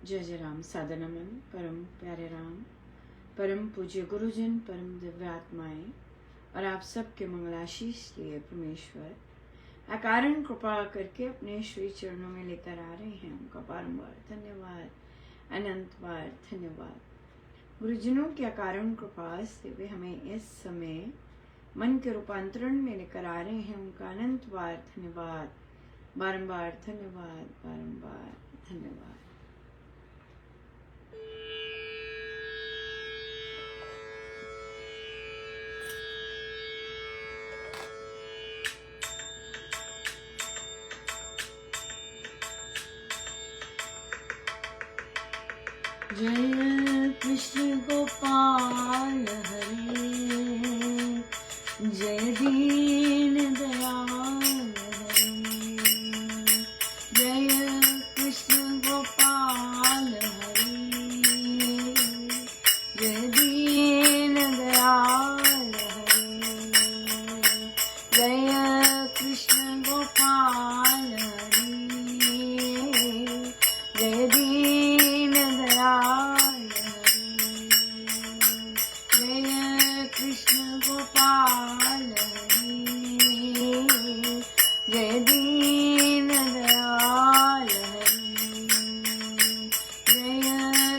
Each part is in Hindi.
जय जय राम। साधना मन परम प्यारे राम, परम पूज्य गुरुजन, परम दिव्यात्माएं और आप सबके मंगलाशीष लिए परमेश्वर अकारण कृपा करके अपने श्री चरणों में लेकर आ रहे हैं। उनका बारंबार धन्यवाद, अनंत बार धन्यवाद। गुरुजनों की अकारण कृपा से वे हमें इस समय मन के रूपांतरण में लेकर आ रहे हैं। उनका अनंत बार धन्यवाद, बारंबार धन्यवाद, बारंबार धन्यवाद। जय कृष्ण गोपाल हरे, जय दीन दयाल हरे। जय कृष्ण गोपाल हरे, जय दीन दयाल हरे। जय कृष्ण गोपाल हरे, जय दीन दयाल हरे। जय कृष्ण गोपाल हरे, जय दीन दयाल हरे। जय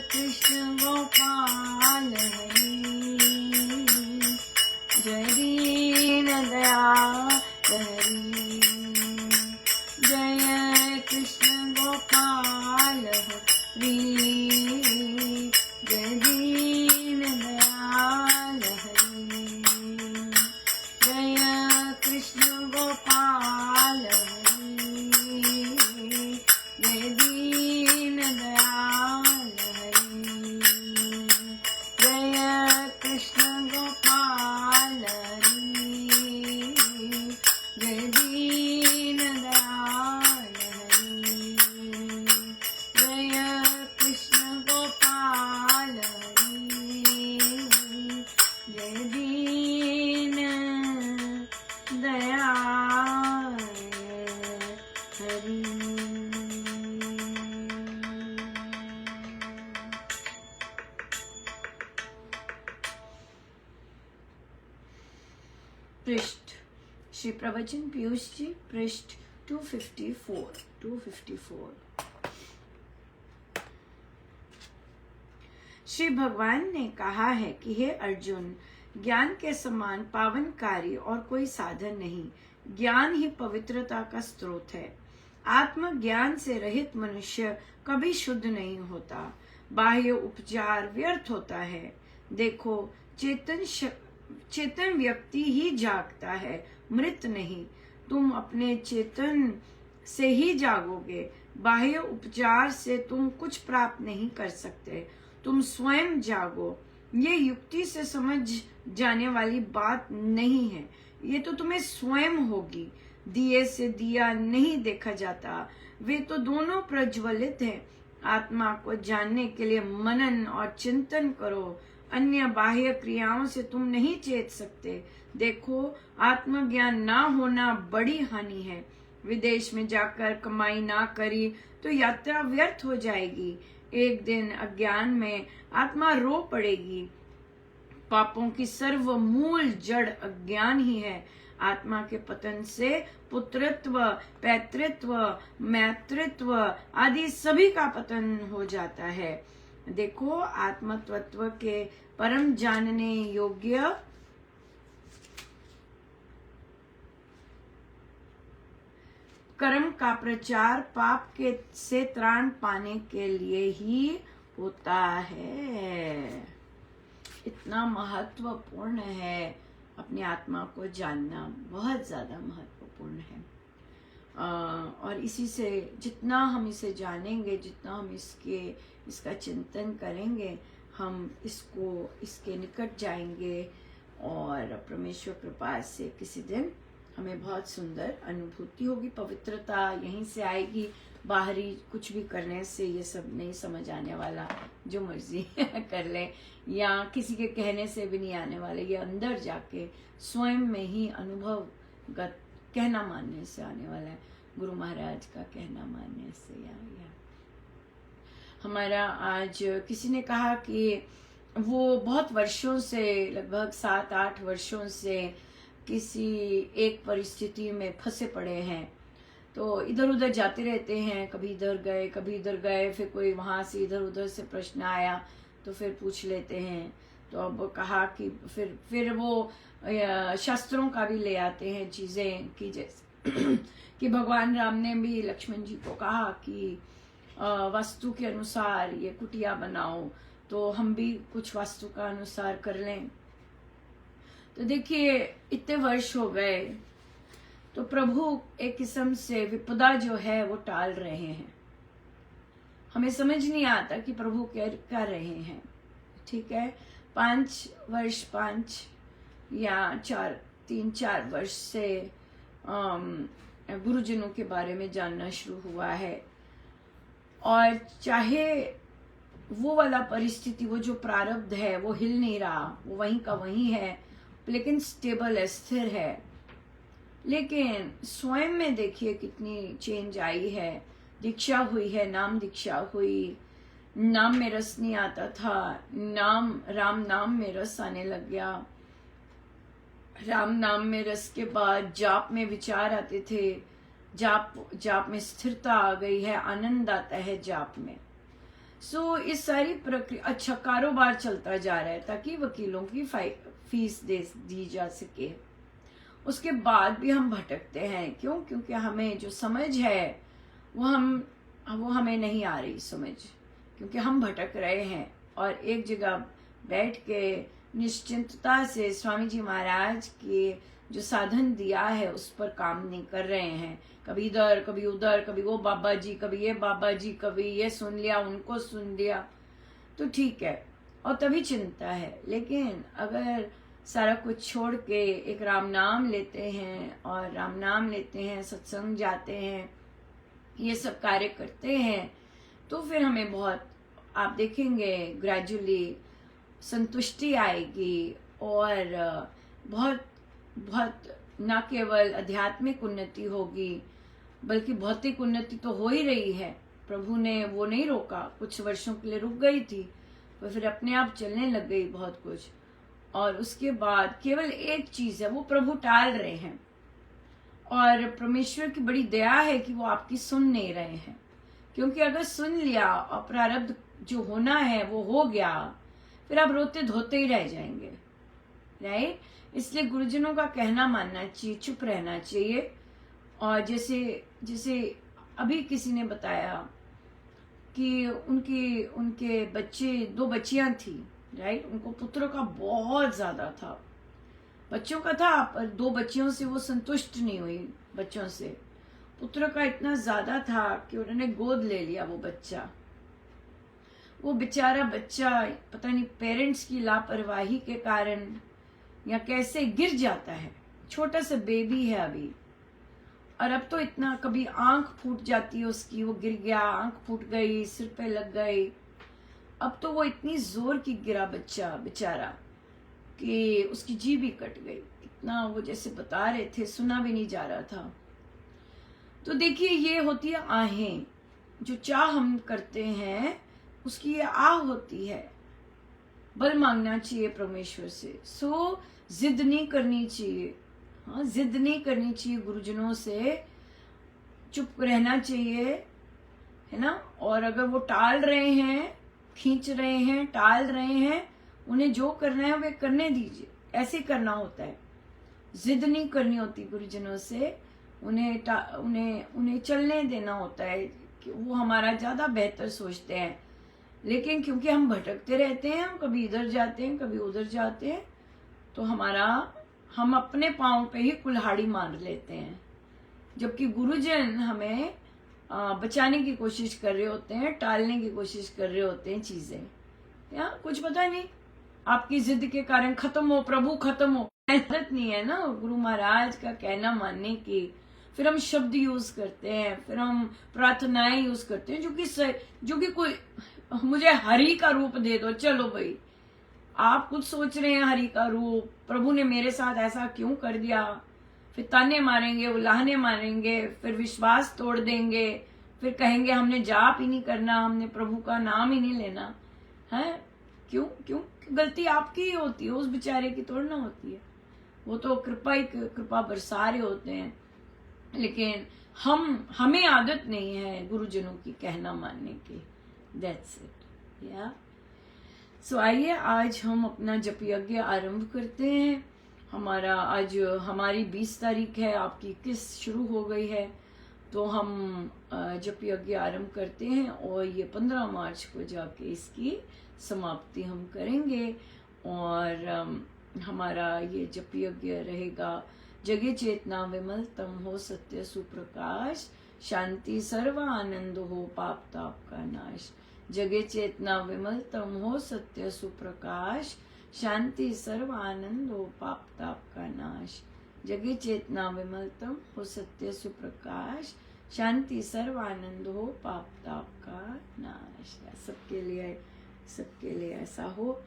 कृष्ण गोपाल हरे, जय दीन दयाल हरे। जय कृष्ण गोपाल हरे, जय दीन दयाल हरे। जय कृष्ण गोपाल हरे, जय दीन दयाल हरे। जय कृष्ण गोपाल हरे, जय दीन दयाल हरे। जय कृष्ण गोपाल हरे, जय दीन दयाल हरे। पृष्ठ श्री प्रवचन पीयूष जी, पृष्ठ 254। श्री भगवान ने कहा है कि हे अर्जुन, ज्ञान के समान पावनकारी और कोई साधन नहीं। ज्ञान ही पवित्रता का स्रोत है। आत्मज्ञान से रहित मनुष्य कभी शुद्ध नहीं होता। बाह्य उपचार व्यर्थ होता है। देखो, चेतन व्यक्ति ही जागता है, मृत नहीं। तुम अपने चेतन से ही जागोगे। बाह्य उपचार से तुम कुछ प्राप्त नहीं कर सकते। तुम स्वयं जागो। ये युक्ति से समझ जाने वाली बात नहीं है। ये तो तुम्हें स्वयं होगी। दिए से दिया नहीं देखा जाता, वे तो दोनों प्रज्वलित हैं। आत्मा को जानने के लिए मनन और चिंतन करो। अन्य बाह्य क्रियाओं से तुम नहीं चेत सकते। देखो, आत्मज्ञान ना होना बड़ी हानि है। विदेश में जाकर कमाई ना करी तो यात्रा व्यर्थ हो जाएगी। एक दिन अज्ञान में आत्मा रो पड़ेगी। पापों की सर्व मूल जड़ अज्ञान ही है। आत्मा के पतन से पुत्रत्व, पैतृत्व, मैतृत्व आदि सभी का पतन हो जाता है। देखो, आत्म तत्व के परम जानने योग्य कर्म का प्रचार पाप के से त्राण पाने के लिए ही होता है। इतना महत्वपूर्ण है। अपनी आत्मा को जानना बहुत ज्यादा महत्वपूर्ण है। और इसी से जितना हम इसे जानेंगे, जितना हम इसका चिंतन करेंगे, हम इसके निकट जाएंगे और परमेश्वर कृपा से किसी दिन हमें बहुत सुंदर अनुभूति होगी। पवित्रता यहीं से आएगी। बाहरी कुछ भी करने से ये सब नहीं समझ आने वाला। जो मर्जी कर ले या किसी के कहने से भी नहीं आने वाले। ये अंदर जाके स्वयं में ही अनुभवगत कहना मानने से आने वाला है। गुरु महाराज का कहना मानने से या हमारा आज किसी ने कहा कि वो बहुत वर्षों से, लगभग 7-8 वर्षों से किसी एक परिस्थिति में फंसे पड़े हैं। तो इधर उधर जाते रहते हैं, कभी इधर गए कभी इधर गए, फिर कोई वहाँ से इधर उधर से प्रश्न आया तो फिर पूछ लेते हैं। तो अब कहा कि फिर वो शास्त्रों का भी ले आते हैं चीज़ें कि जैसे कि भगवान राम ने भी लक्ष्मण जी को कहा कि वास्तु के अनुसार ये कुटिया बनाओ, तो हम भी कुछ वास्तु का अनुसार कर लें। तो देखिए इतने वर्ष हो गए, तो प्रभु एक किस्म से विपदा जो है वो टाल रहे हैं। हमें समझ नहीं आता कि प्रभु क्या कर रहे हैं। ठीक है, 5 या 3-4 वर्ष से गुरुजनों के बारे में जानना शुरू हुआ है, और चाहे वो वाला परिस्थिति, वो जो प्रारब्ध है वो हिल नहीं रहा, वो वहीं का वहीं है, लेकिन स्टेबल है, स्थिर है। लेकिन स्वयं में देखिए कितनी चेंज आई है। दीक्षा हुई है, नाम दीक्षा हुई, नाम में रस नहीं आता था, राम नाम में रस आने लग गया। राम नाम में रस के बाद जाप में विचार आते थे, जाप में स्थिरता आ गई है, आनंद आता है जाप में। इस सारी प्रक्रिया, अच्छा कारोबार चलता जा रहा है ताकि वकीलों की फीस दी जा सके। उसके बाद भी हम भटकते हैं, क्यों? क्योंकि हमें जो समझ है वो हमें नहीं आ रही समझ, क्योंकि हम भटक रहे हैं। और एक जगह बैठ के निश्चिंतता से स्वामी जी महाराज के जो साधन दिया है उस पर काम नहीं कर रहे हैं। कभी इधर कभी उधर, कभी वो बाबा जी, कभी ये बाबा जी, कभी ये सुन लिया, उनको सुन लिया, तो ठीक है, और तभी चिंता है। लेकिन अगर सारा कुछ छोड़ के एक राम नाम लेते हैं, और राम नाम लेते हैं, सत्संग जाते हैं, ये सब कार्य करते हैं, तो फिर हमें बहुत, आप देखेंगे ग्रेजुअली संतुष्टि आएगी, और बहुत बहुत न केवल आध्यात्मिक उन्नति होगी बल्कि भौतिक उन्नति तो हो ही रही है। प्रभु ने वो नहीं रोका, कुछ वर्षों के लिए रुक गई थी, पर फिर अपने आप चलने लग गई बहुत कुछ। और उसके बाद केवल एक चीज है, वो प्रभु टाल रहे हैं, और परमेश्वर की बड़ी दया है कि वो आपकी सुन नहीं रहे हैं। क्योंकि अगर सुन लिया और प्रारब्ध जो होना है वो हो गया, फिर आप रोते धोते ही रह जाएंगे, राइट? इसलिए गुरुजनों का कहना मानना चाहिए, चुप रहना चाहिए। और जैसे अभी किसी ने बताया कि उनके बच्चे, 2 बच्चियां थी, राइट? उनको पुत्र का बहुत ज्यादा था, बच्चों का था, पर 2 बच्चियों से वो संतुष्ट नहीं हुई। बच्चों से पुत्र का इतना ज्यादा था कि उन्होंने गोद ले लिया वो बच्चा। वो बेचारा बच्चा पता नहीं पेरेंट्स की लापरवाही के कारण या कैसे गिर जाता है, छोटा सा बेबी है अभी, और अब तो इतना, कभी आंख फूट जाती है उसकी, वो गिर गया, आंख फूट गई, सिर पे लग गई। अब तो वो इतनी जोर की गिरा बच्चा बेचारा कि उसकी जीभ भी कट गई। इतना वो जैसे बता रहे थे, सुना भी नहीं जा रहा था। तो देखिए ये होती है आहें, जो चाह हम करते हैं उसकी ये आह होती है। बल मांगना चाहिए परमेश्वर से, जिद नहीं करनी चाहिए। हाँ, जिद नहीं करनी चाहिए गुरुजनों से, चुप रहना चाहिए, है ना? और अगर वो टाल रहे हैं, खींच रहे हैं, टाल रहे हैं, उन्हें जो करना है वे करने दीजिए। ऐसे करना होता है, जिद नहीं करनी होती गुरुजनों से, उन्हें चलने देना होता है कि वो हमारा ज्यादा बेहतर सोचते हैं। लेकिन क्योंकि हम भटकते रहते हैं, हम कभी इधर जाते हैं कभी उधर जाते हैं, तो हम अपने पाँव पे ही कुल्हाड़ी मार लेते हैं, जबकि गुरुजन हमें बचाने की कोशिश कर रहे होते हैं, टालने की कोशिश कर रहे होते हैं चीजें। या कुछ पता नहीं, आपकी जिद के कारण खत्म हो, प्रभु खत्म हो, जरूरत नहीं है ना गुरु महाराज का कहना मानने की। फिर हम शब्द यूज करते हैं, फिर हम प्रार्थनाएं यूज करते हैं, जो कि कोई मुझे हरि का रूप दे दो, चलो भाई आप कुछ सोच रहे हैं हरि का रूप, प्रभु ने मेरे साथ ऐसा क्यों कर दिया, फिर ताने मारेंगे, उलाहने मारेंगे, फिर विश्वास तोड़ देंगे, फिर कहेंगे हमने जाप ही नहीं करना, हमने प्रभु का नाम ही नहीं लेना है। क्यों क्यों? गलती आपकी ही होती है, उस बेचारे की थोड़ी ना होती है। वो तो कृपा बरसा रहे होते हैं, लेकिन हमें आदत नहीं है गुरुजनों की कहना मानने की। दैट्स इट या। सो आइए आज हम अपना जप यज्ञ आरंभ करते हैं। आज हमारी 20 तारीख है, आपकी 21 शुरू हो गई है, तो हम जप यज्ञ आरंभ करते हैं और ये 15 मार्च को जाके इसकी समाप्ति हम करेंगे। और हमारा ये जप यज्ञ रहेगा, जगे चेतना विमल तम हो सत्य सुप्रकाश, शांति सर्व आनंद हो पाप ताप का नाश। जगे चेतना विमल तम हो सत्य सुप्रकाश, शांति सर्व आनंद हो पाप ताप का नाश। जगे चेतना विमल तम हो सत्य सुप्रकाश, शांति सर्व आनंद हो पाप ताप का नाश। सबके लिए ऐसा हो।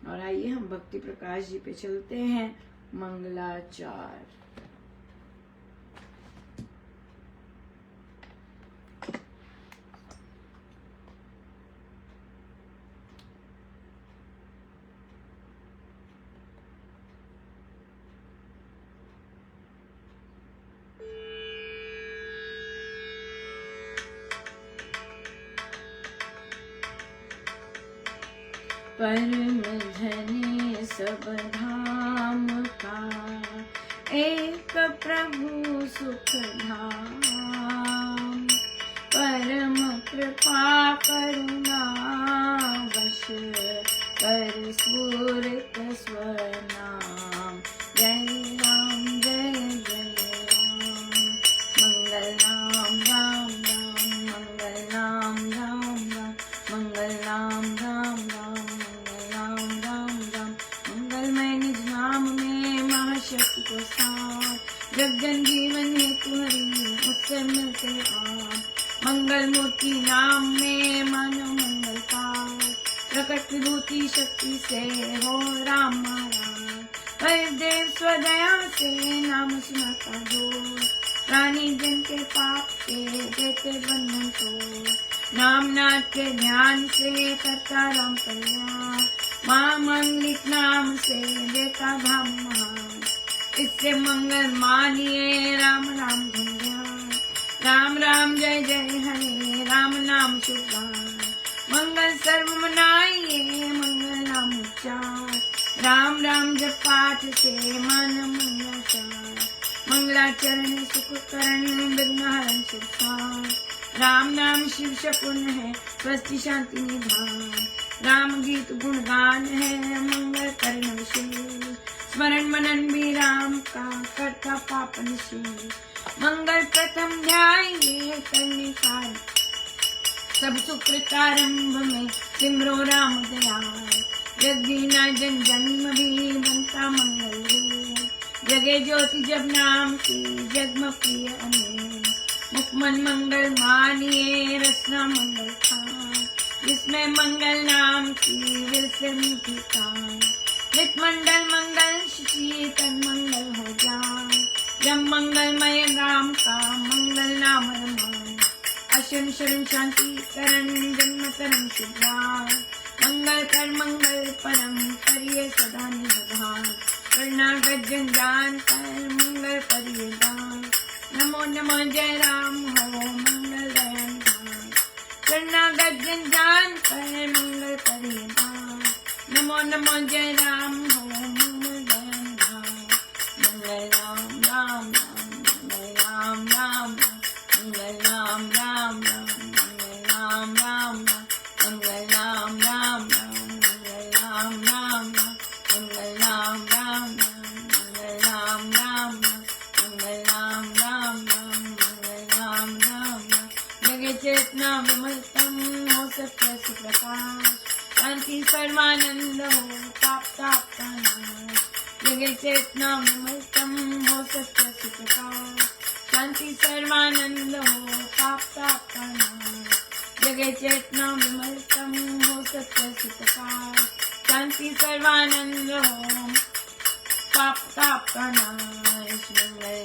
और आइए हम भक्ति प्रकाश जी पे चलते हैं। मंगलाचार। परम धनी सब धाम का, एक प्रभु सुख धाम। परम कृपा करुणा वश, कर स्फुरित स्वनाम। जय राम जय जय राम, मंगल नाम राम राम, मंगल नाम राम राम, मंगल नाम राम राम, शक्ति को साथ। जब जन जीवन हेतु हरि उससे मिलते आप। मंगल मूर्ति नाम में मानो मंगल पार, प्रकट विभूति शक्ति से हो राम महाराज। देव स्वदया से नाम सुनाता जोर, प्राणी जन के पाप के देते बंधन तोड़। नाम नाथ के ध्यान से करता राम कल्याण, महामंगलिक नाम से देता धाम महान। इससे मंगल मानिए राम राम धुनिया, राम राम जय जय हरे राम नाम शुभान। मंगल सर्व मनाइए मंगल नाम उच्चार, राम राम जप पाठ से मन मंगलाचार। मंगलाचरण सुख करण विघ्न हरण सुखान, राम नाम शिव शकुन है स्वस्ति शांति निधान। राम गीत गुणगान है मंगल करण विशेष, स्मरण मनन भी राम का करता पापन से। मंगल प्रथम ध्याये करने का, सब सुकृत आरंभ में सिमरो राम दयाल। जग जन जन्म भी बनता मंगल रूप, जगे ज्योति जब नाम की जगम प्रिय अनेक। मुखमन मंगल मानिए रसना मंगल खान, जिसमें मंगल नाम की विरसे मीठी कान। नित मंडल मंगल शिशि तन मंगल हो जाए, जब मंगलमय राम का मंगल नाम रमान। अशम शरण शांति करण जन्म तरम शुभान, मंगल कर मंगल परम करिए सदा निधान। करनागत जन जान कर मंगल करिए दान, नमो नमो जय राम हो मंगल दयान धाम। करनागत जन जान कर मंगल करिए दान, नमो नमो जय राम हो मंगल दयान धाम। मंगल राम राम राम, मंगल राम राम राम, मंगल राम राम राम, मंगल राम राम राम, मंगल राम राम राम, मंगल राम राम राम, मंगल राम राम राम, मंगल राम राम राम, मंगल राम राम राम, मंगल राम राम राम। जगे चेतना विमल तम हो सत्य सुप्रकाश, शांति परमानंद हो पाप ताप का नाश। जगे चेतना विमल तम हो सत्य सुप्रकाश, शांति सर्वानंद हो पाप ताप का नाश। जगे चेतना विमल तम हो सत्य सुप्रकाश, शांति सर्वानंद हो पाप ताप का नाश। मंगल